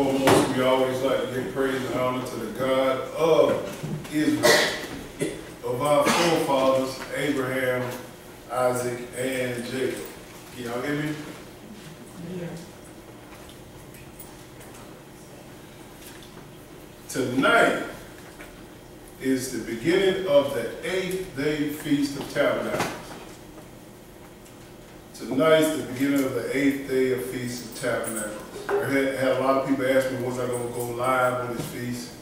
foremost, we always like to give praise and honor to the God of Israel, of our forefathers, Abraham, Isaac, and Jacob. Can y'all hear me? Yeah. Tonight is the beginning of the 8th day Feast of Tabernacles. Tonight is the beginning of the 8th day of Feast of Tabernacles. I had a lot of people ask me, was I going to go live on this feast?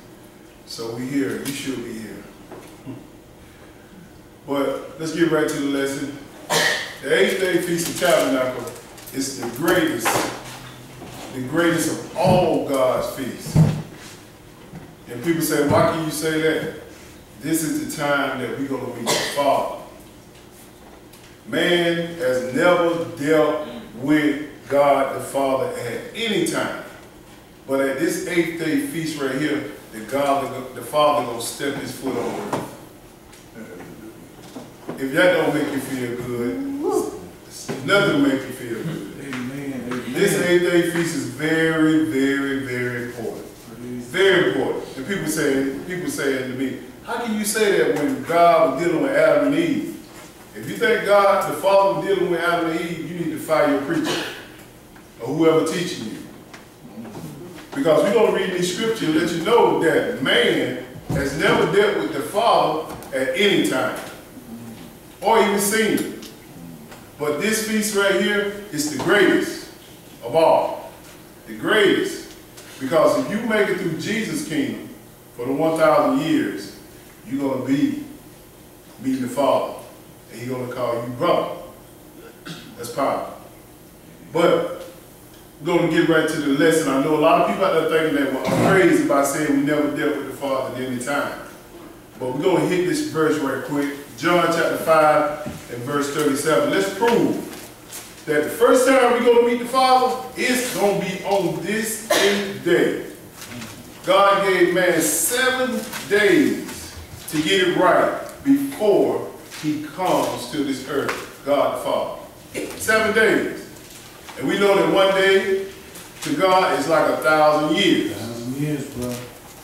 So we here. You should be here. But let's get right to the lesson. The 8th day Feast of Tabernacles is the greatest of all God's feasts. And people say, why can you say that? This is the time that we're going to meet the Father. Man has never dealt with God the Father at any time. But at this 8th day feast right here, the Father going to step his foot on earth. If that don't make you feel good, nothing will make you feel good. Amen. Amen. This 8th day feast is very, very, very important. Very important. And people saying to me, how can you say that when God was dealing with Adam and Eve? If you think God, the Father, was dealing with Adam and Eve, you need to fire your preacher or whoever teaching you. Because we're going to read these scriptures and let you know that man has never dealt with the Father at any time or even seen him. But this feast right here is the greatest of all. The greatest. Because if you make it through Jesus' kingdom for the 1,000 years, you're going to be meeting the Father. And he's going to call you brother. That's powerful. But we're going to get right to the lesson. I know a lot of people out there thinking that we're crazy about saying we never dealt with the Father at any time. But we're going to hit this verse right quick. John chapter 5 and verse 37. Let's prove that the first time we're going to meet the Father is going to be on this 8th day. God gave man 7 days to get it right before he comes to this earth, God the Father. 7 days. And we know that one day to God is like 1,000 years. 1,000 years, bro.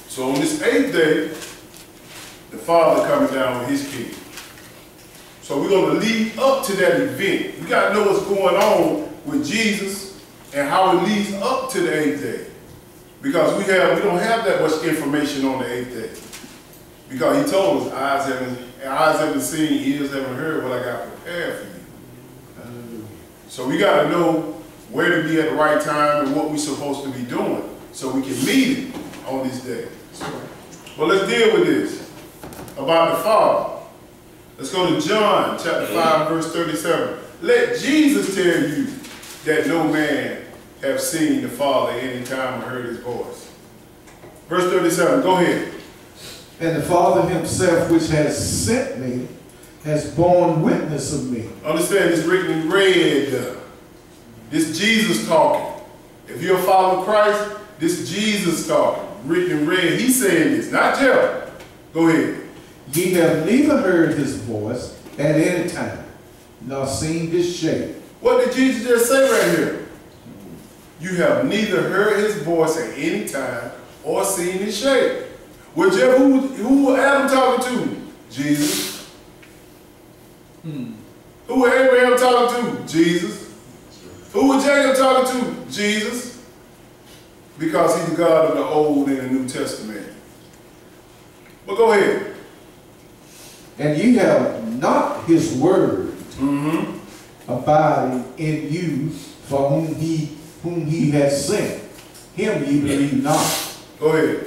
So on this 8th day, the Father coming down with his kingdom. So we're going to lead up to that event. We got to know what's going on with Jesus and how it leads up to the 8th day. Because we don't have that much information on the 8th day. Because he told us, eyes haven't seen, ears haven't heard what I got prepared for you. So we got to know where to be at the right time and what we're supposed to be doing so we can meet him on this day. Well, let's deal with this about the Father. Let's go to John chapter 5, verse 37. Let Jesus tell you that no man have seen the Father any time or heard his voice. Verse 37, go ahead. And the Father himself, which has sent me, has borne witness of me. Understand, it's written in red. This Jesus talking. If you're a follower of Christ, this Jesus talking. Written in red. He's saying this, not Jeff. Go ahead. Ye have neither heard his voice at any time, nor seen his shape. What did Jesus just say right here? You have neither heard his voice at any time or seen his shape. Well, Jeff, who was Adam talking to? Jesus. Who was Abraham talking to? Jesus. Who was Jacob talking to? Jesus. Because he's the God of the Old and the New Testament. But go ahead. And ye have not his word abiding in you, for whom he has sent. Him ye believe not. Go ahead.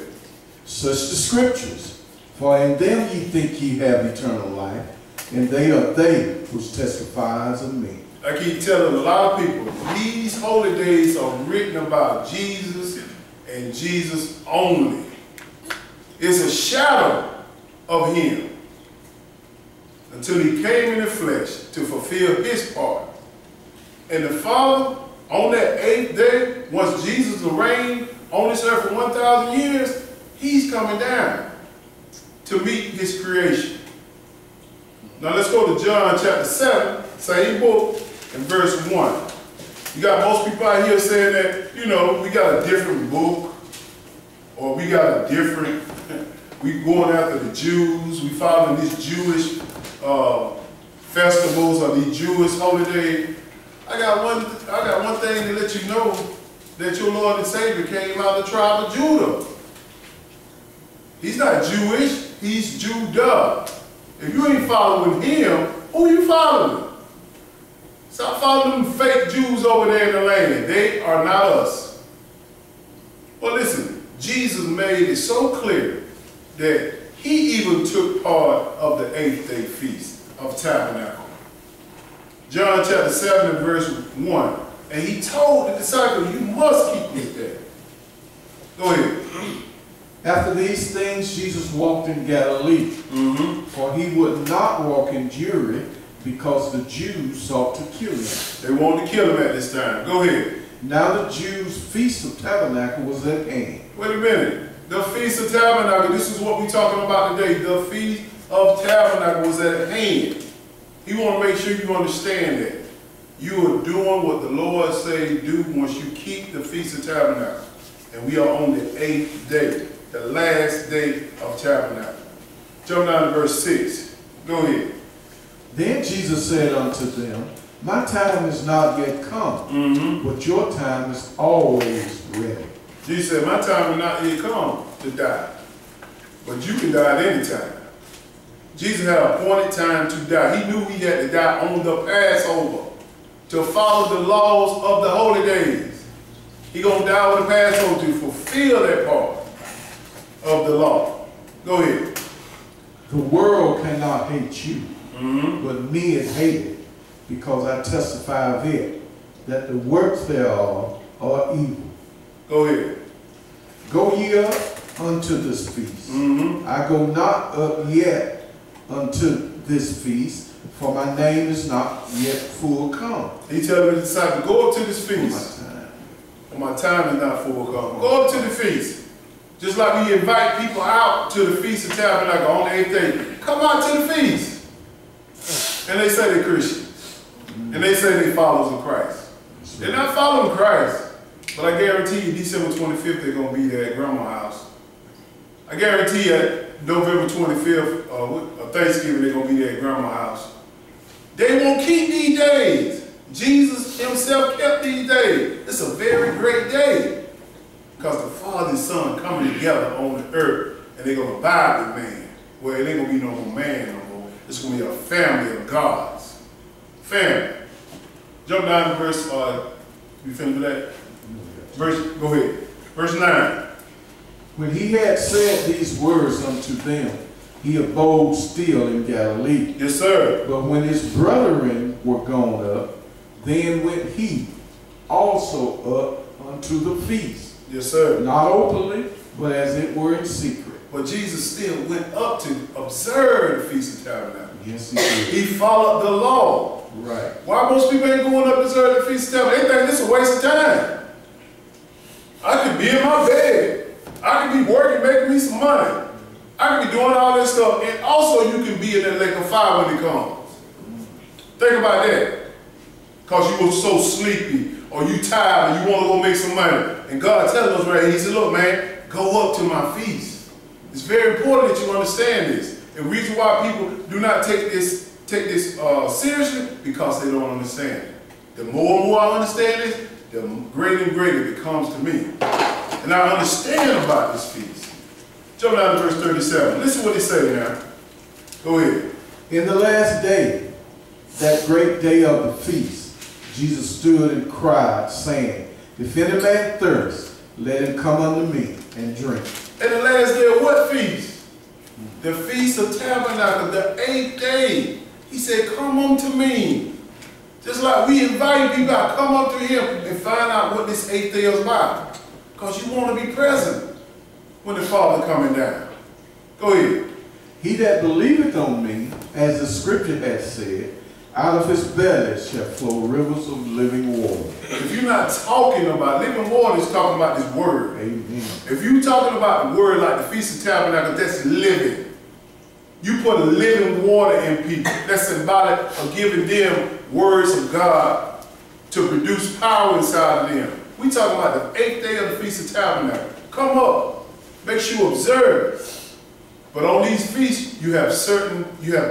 Such the scriptures. For in them ye think ye have eternal life, and they are they which testifies of me. I keep telling a lot of people, these holy days are written about Jesus and Jesus only. It's a shadow of him until he came in the flesh to fulfill his part. And the Father, on that 8th day, once Jesus will reign on this earth for 1,000 years, he's coming down to meet his creation. Now let's go to John chapter 7, same book, and verse 1. You got most people out here saying that, you know, we got a different book, or we got a different, we going after the Jews, we following these Jewish festivals or these Jewish holidays. I got one thing to let you know, that your Lord and Savior came out of the tribe of Judah. He's not Jewish, he's Judah. If you ain't following him, who you following? Stop following them fake Jews over there in the land. They are not us. Well, listen, Jesus made it so clear that he even took part of the 8th day feast of Tabernacle. John chapter 7 and verse 1. And he told the disciples, you must keep this day. Go ahead. After these things, Jesus walked in Galilee, for he would not walk in Jewry, because the Jews sought to kill him. They wanted to kill him at this time. Go ahead. Now the Jews' feast of tabernacle was at hand. Wait a minute. The feast of tabernacle, this is what we're talking about today. The feast of tabernacle was at hand. He want to make sure you understand that. You are doing what the Lord say do once you keep the feast of tabernacle. And we are on the 8th day, the last day of tabernacle. Jump down to verse 6. Go ahead. Then Jesus said unto them, my time is not yet come, but your time is always ready. Jesus said, my time is not yet come to die, but you can die at any time. Jesus had an appointed time to die. He knew he had to die on the Passover to follow the laws of the holy days. He gonna die on the Passover to fulfill that part of the law. Go ahead. The world cannot hate you, but me it hated, because I testify of it, that the works thereof are evil. Go ahead. Go ye up unto this feast. I go not up yet unto this feast, for my name is not yet full come. He telling his disciples, go up to this feast. For my time is not full come. Go up to the feast. Just like we invite people out to the Feast of Tabernacle on the 8th day. Come out to the feast. And they say they're Christians. And they say they followers of Christ. They're not following Christ. But I guarantee you, December 25th, they're going to be there at Grandma's house. I guarantee you, November 25th, Thanksgiving, they're going to be there at Grandma's house. They won't keep these days. Jesus himself kept these days. It's a very great day. Because the Father and Son coming together on the earth, and they're going to abide the man. Well, it ain't going to be no more man no more. It's going to be a family of gods. Family. Jump down to verse, you finished with that? Go ahead. Verse 9. When he had said these words unto them, he abode still in Galilee. Yes, sir. But when his brethren were gone up, then went he also up unto the feast. Yes, sir. Not openly, but as it were in secret. But Jesus still went up to observe the Feast of Tabernacles. Yes, he did. He followed the law. Right. Why most people ain't going up to observe the Feast of Tabernacles? They think this is a waste of time. I could be in my bed. I could be working, making me some money. I could be doing all this stuff. And also you can be in that lake of fire when it comes. Think about that. Because you were so sleepy, or you tired, or you want to go make some money. And God telling us right here, he said, look, man, go up to my feast. It's very important that you understand this. And the reason why people do not take this seriously, because they don't understand it. The more and more I understand this, the greater and greater it becomes to me. And I understand about this feast. Jump down to verse 37. Listen what he say now. Go ahead. In the last day, that great day of the feast, Jesus stood and cried, saying, if any man thirst, let him come unto me and drink. In the last day of what feast? The Feast of Tabernacle, the 8th day. He said, come unto me. Just like we invite people to come up to him and find out what this 8th day is about. Because you want to be present when the Father coming down. Go ahead. He that believeth on me, as the scripture hath said, out of his belly shall flow rivers of living water. If you're not talking about living water, it's talking about this word. Amen. If you're talking about the word like the Feast of Tabernacles, that's living. You put a living water in people. That's symbolic of giving them words of God to produce power inside of them. We talking about the 8th day of the Feast of Tabernacles. Come up. makes you observe. But on these feasts, you have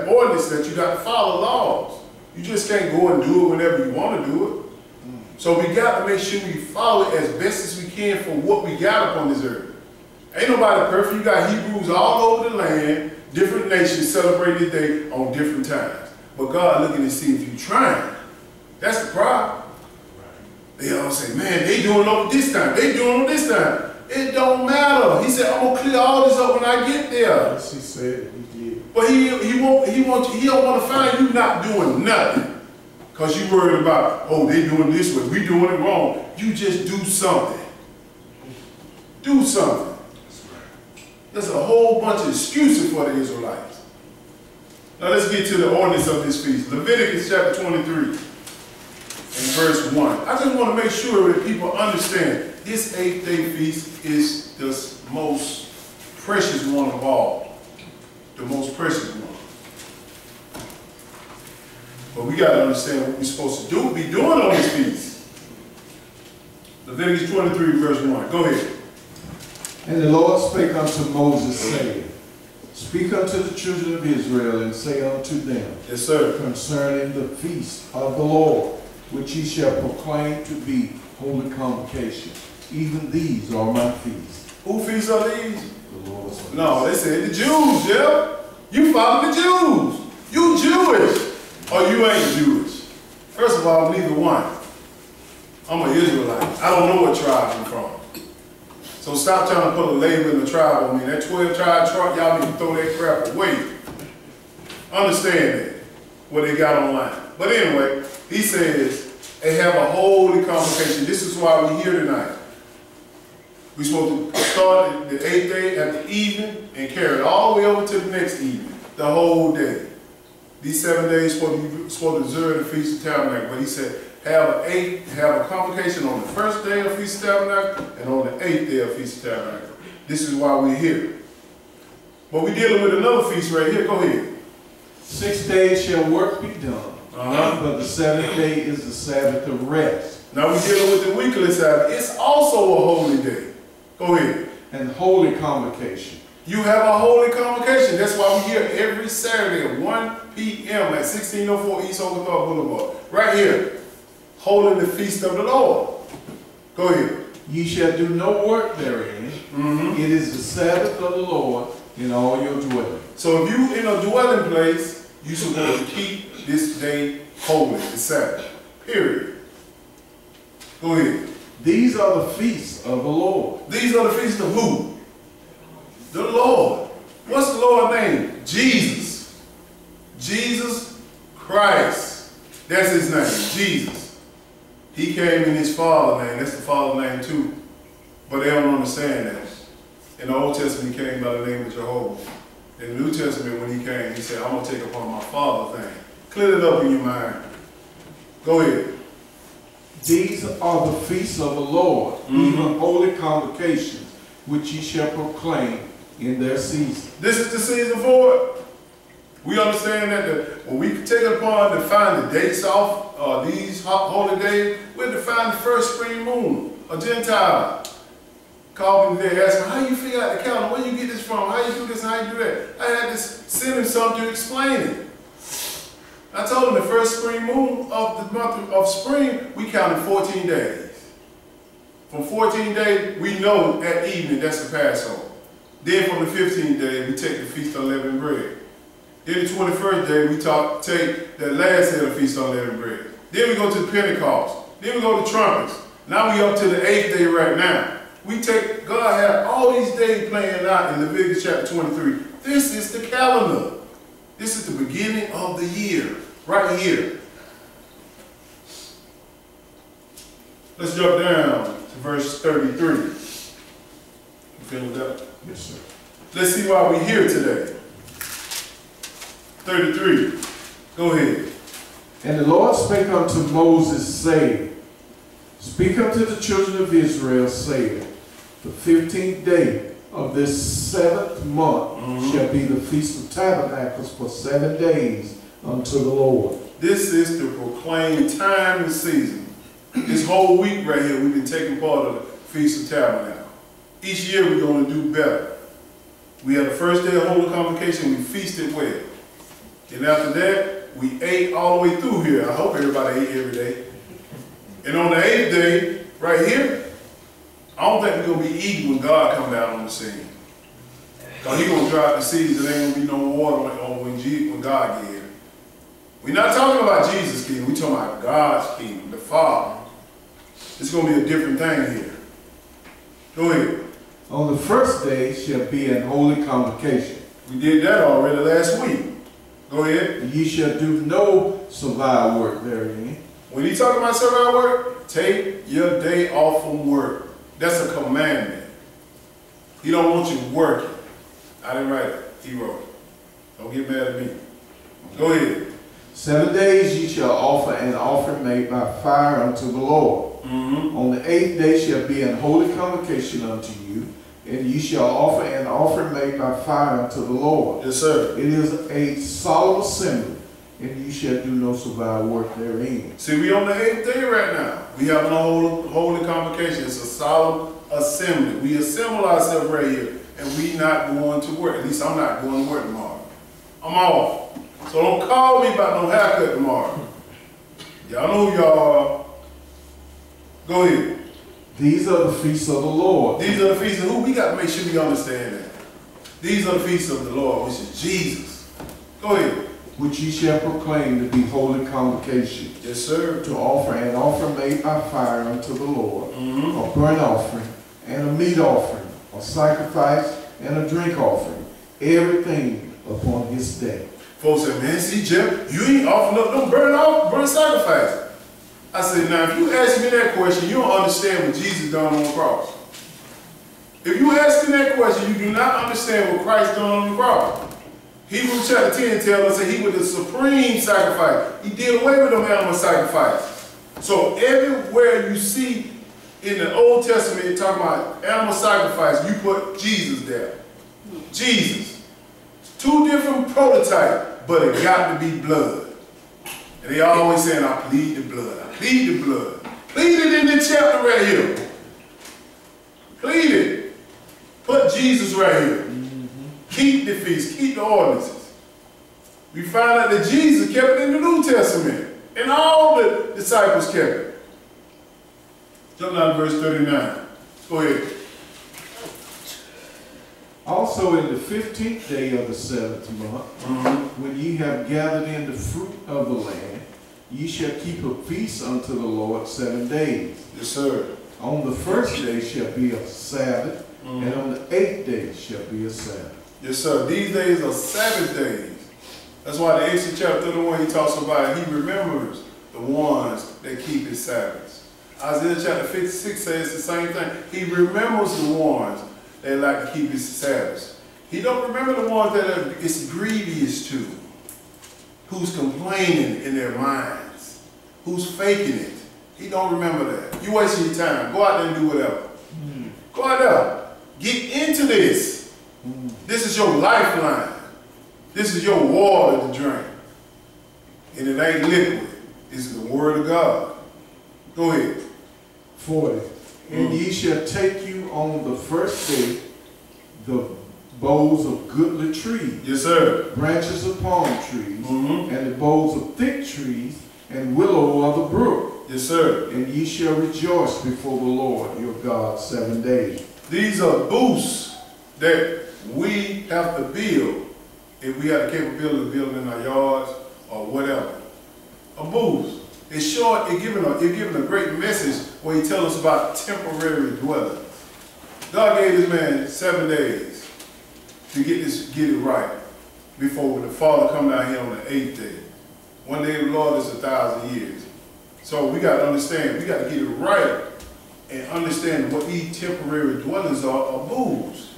ordinance that you got to follow laws. You just can't go and do it whenever you want to do it. So we got to make sure we follow it as best as we can for what we got upon this earth. Ain't nobody perfect. You got Hebrews all over the land, different nations celebrating this day on different times. But God looking to see if you're trying. That's the problem. They all say, man, they doing it over this time. They doing it this time. It don't matter. He said, I'm gonna clear all this up when I get there. Yes, he said he did. But he don't want to find you not doing nothing. Because you worried about, oh, they doing this way, we doing it wrong. You just do something. Do something. There's a whole bunch of excuses for the Israelites. Now let's get to the ordinance of this feast. Leviticus chapter 23. In verse 1. I just want to make sure that people understand this 8th-day feast is the most precious one of all. The most precious one. But we got to understand what we're supposed to be doing on this feast. Leviticus 23 verse 1. Go ahead. And the Lord spake unto Moses, saying, Speak unto the children of Israel, and say unto them, Yes, sir. Concerning the feast of the Lord, which ye shall proclaim to be holy convocation. Even these are my feasts. Who feasts are these? The Lord's feast. No, they said the Jews, yeah. You follow the Jews. You Jewish. Or you ain't Jewish. First of all, neither one. I'm an Israelite. I don't know what tribe I'm from. So stop trying to put a label in the tribe on me. That 12 tribe chart, y'all need to throw that crap away. Understand that. What they got online. But anyway, he says, they have a holy convocation. This is why we're here tonight. We're supposed to start the 8th day at the evening and carry it all the way over to the next evening, the whole day. These 7 days supposed to observe the Feast of Tabernacles. But he said, have a convocation on the first day of Feast of Tabernacles and on the 8th day of Feast of Tabernacles. This is why we're here. But we're dealing with another feast right here. Go ahead. 6 days shall work be done. But the 7th day is the Sabbath of rest. Now we're dealing with the weekly Sabbath. It's also a holy day. Go ahead. And holy convocation. You have a holy convocation. That's why we're here every Saturday at 1 p.m. at 1604 East Oglethorpe Boulevard. Right here. Holding the feast of the Lord. Go ahead. Ye shall do no work therein. It is the Sabbath of the Lord in all your dwelling. So if you in a dwelling place, you're supposed to keep this day holy, the Sabbath. Period. Go ahead. These are the feasts of the Lord. These are the feasts of who? The Lord. What's the Lord's name? Jesus. Jesus Christ. That's his name, Jesus. He came in his Father's name. That's the Father's name too. But they don't understand that. In the Old Testament, he came by the name of Jehovah. In the New Testament, when he came, he said, I'm going to take upon my Father's name. Clear it up in your mind. Go ahead. These are the feasts of the Lord, even holy convocations, which ye shall proclaim in their season. This is the season for it. We understand that when we take it upon to find the dates off these holy days, we have to find the first spring moon. A Gentile called me today, asked me, how you figure out the calendar? Where you get this from? How you do this and how you do that? I had to send him something to explain it. I told him the first spring moon of the month of spring, we counted 14 days. From 14 days, we know that evening that's the Passover. Then from the 15th day, we take the Feast of Unleavened Bread. Then the 21st day, we take that last day of the Feast of Unleavened Bread. Then we go to the Pentecost. Then we go to trumpets. Now we up to the 8th day right now. God had all these days playing out in Leviticus chapter 23. This is the calendar. This is the beginning of the year, right here. Let's jump down to verse 33. You feeling that? Yes, sir. Let's see why we're here today. 33. Go ahead. And the Lord spake unto Moses, saying, Speak unto the children of Israel, saying, The 15th day of this 7th month shall be the Feast of Tabernacles for 7 days unto the Lord. This is to proclaim time and season. This whole week right here, we've been taking part of the Feast of Tabernacles. Each year we're going to do better. We had the first day of Holy Convocation, we feasted well. And after that, we ate all the way through here. I hope everybody ate every day. And on the 8th day, right here, I don't think we're going to be eating when God comes down on the scene. Because He's going to dry up the seas and there ain't going to be no water when God gets here. We're not talking about Jesus' kingdom, we're talking about God's kingdom, the Father. It's going to be a different thing here. Go ahead. On the first day shall be an holy convocation. We did that already last week. Go ahead. And ye shall do no servile work therein. When he talking about servile work, take your day off from work. That's a commandment. He don't want you working. I didn't write it. He wrote it. Don't get mad at me. Go ahead. 7 days ye shall offer an offering made by fire unto the Lord. On the 8th day shall be an holy convocation unto you, and ye shall offer an offering made by fire unto the Lord. Yes, sir. It is a solemn assembly, and ye shall do no servile work therein. See, we on the 8th day right now. We have a holy convocation. It's a solemn assembly. We assemble ourselves right here, and we not going to work. At least I'm not going to work tomorrow. I'm off. So don't call me about no haircut tomorrow. Y'all know who y'all are. Go ahead. These are the feasts of the Lord. These are the feasts of who? We got to make sure we understand that. These are the feasts of the Lord, which is Jesus. Go ahead. Which ye shall proclaim to be holy convocation. Yes, sir. To offer an offering made by fire unto the Lord, a burnt offering, and a meat offering, a sacrifice, and a drink offering, everything upon his day. Folks say, man, see, Jeff, you ain't offering up no burnt sacrifice. I said, now, if you ask me that question, you don't understand what Jesus done on the cross. If you ask me that question, you do not understand what Christ done on the cross. Hebrews chapter 10 tells us that he was the supreme sacrifice. He did away with them animal sacrifice. So everywhere you see in the Old Testament talking about animal sacrifice, you put Jesus there. Jesus. Two different prototypes, but it got to be blood. And they always saying, I plead the blood. I plead the blood. Plead it in the chapter right here. Plead it. Put Jesus right here. Keep the feast. Keep the ordinances. We find out that Jesus kept it in the New Testament. And all the disciples kept it. Jump down to verse 39. Go ahead. Also in the 15th day of the 7th month, when ye have gathered in the fruit of the land, ye shall keep a feast unto the Lord 7 days. Yes, sir. On the first day shall be a Sabbath, and on the 8th day shall be a Sabbath. Yes, sir. These days are Sabbath days. That's why the Exodus chapter 31, he talks about he remembers the ones that keep his Sabbaths. Isaiah chapter 56 says the same thing. He remembers the ones that like to keep his Sabbaths. He don't remember the ones that it's grievous to. Who's complaining in their minds. Who's faking it. He don't remember that. You wasting your time. Go out there and do whatever. Go out there. Get into this. This is your lifeline. This is your water to drink. And it ain't liquid. This is the word of God. Go ahead. 40. And ye shall take you on the first day the boughs of goodly trees. Yes, sir. Branches of palm trees, and the boughs of thick trees, and willow of the brook. Yes, sir. And ye shall rejoice before the Lord your God 7 days. These are booths that we have to build if we have the capability of building in our yards or whatever. A booth. It's short, it's giving a great message where he tells us about temporary dwellings. God gave this man 7 days to get it right before the Father come down here on the 8th day. One day of the Lord is 1,000 years. So we got to understand, we got to get it right and understand what these temporary dwellings are booths.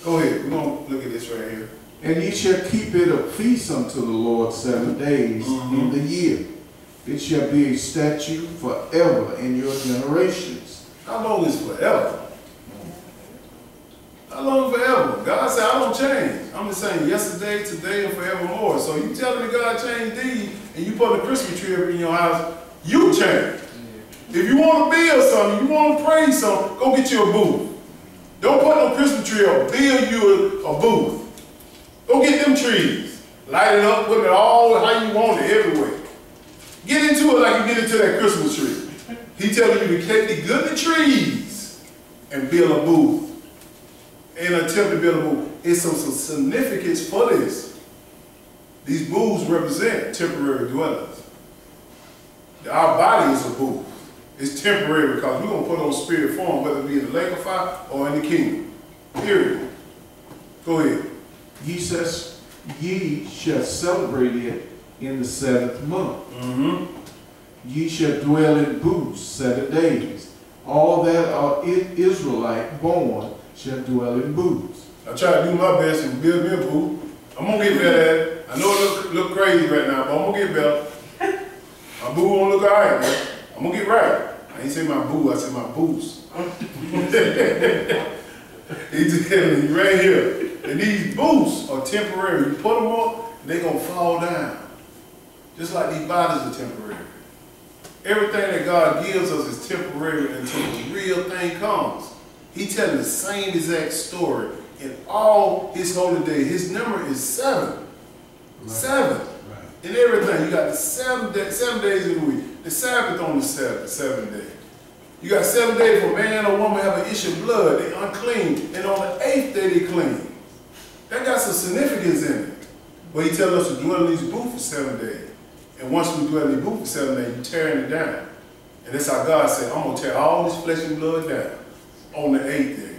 Go ahead, we're going to look at this right here. And ye shall keep it a feast unto the Lord 7 days in the year. It shall be a statute forever in your generations. How long is forever? How long forever? God said, I don't change. I'm just saying yesterday, today, and forevermore. So you telling me God changed these, and you put a Christmas tree up in your house, you change. If you want to build something, you want to praise something, go get you a booth. Don't put no Christmas tree up. Build you a booth. Go get them trees. Light it up, put it all how you want it, everywhere. Get into it like you get into that Christmas tree. He telling you to get the trees and build a booth. And attempt to build a booth. It's some significance for this. These booths represent temporary dwellings. Our body is a booth. It's temporary because we're going to put on spirit form, whether it be in the lake of fire or in the kingdom. Period. Go ahead. Ye shall celebrate it in the 7th month. Ye shall dwell in booths 7 days. All that are Israelite born shall dwell in booths. I try to do my best and build me a booth. I'm going to get better at it. I know it look crazy right now, but I'm going to get better. My boo won't look all right, man. I'm going to get right. I ain't say my boo, I said my boots. He's telling me right here. And these boots are temporary. You put them up, they're going to fall down. Just like these bodies are temporary. Everything that God gives us is temporary until the real thing comes. He's telling the same exact story in all his holy days. His number is 7. Right. 7. Right. In everything. You got the 7 days in the week. The Sabbath on the 7th day. You got 7 days for man or woman have an issue of blood. They unclean. And on the 8th day they clean. That got some significance in it. But he tells us to dwell in these booths for 7 days. And once we dwell in these booths for 7 days, you're tearing it down. And that's how God said, I'm going to tear all this flesh and blood down on the 8th day.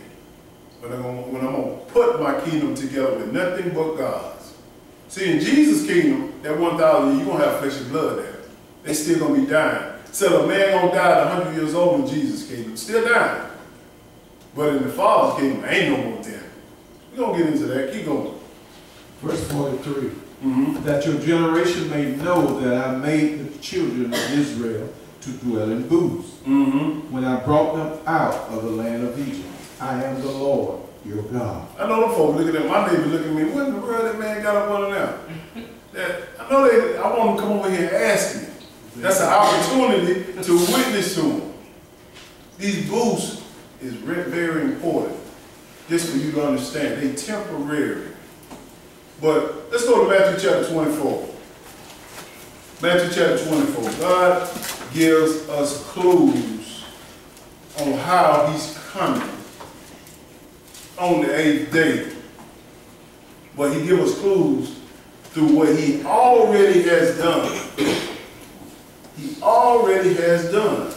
When I'm going to put my kingdom together with nothing but God's. See, in Jesus' kingdom, that 1,000 years, you're going to have flesh and blood there. They still going to be dying. So a man going to die at 100 years old in Jesus' kingdom, still dying. But in the Father's kingdom, ain't no more death. We're going to get into that. Keep going. Verse 43. That your generation may know that I made the children of Israel to dwell in booths. When I brought them out of the land of Egypt. I am the Lord, your God. I know them folks looking at my neighbor looking at me, what in the world that man got up under there? I know I want them to come over here and ask me. That's an opportunity to witness to them. These booths is very important, just for you to understand. They're temporary. But let's go to Matthew chapter 24. Matthew chapter 24. God gives us clues on how he's coming on the 8th day. But he gives us clues through what he already has done. He already has done.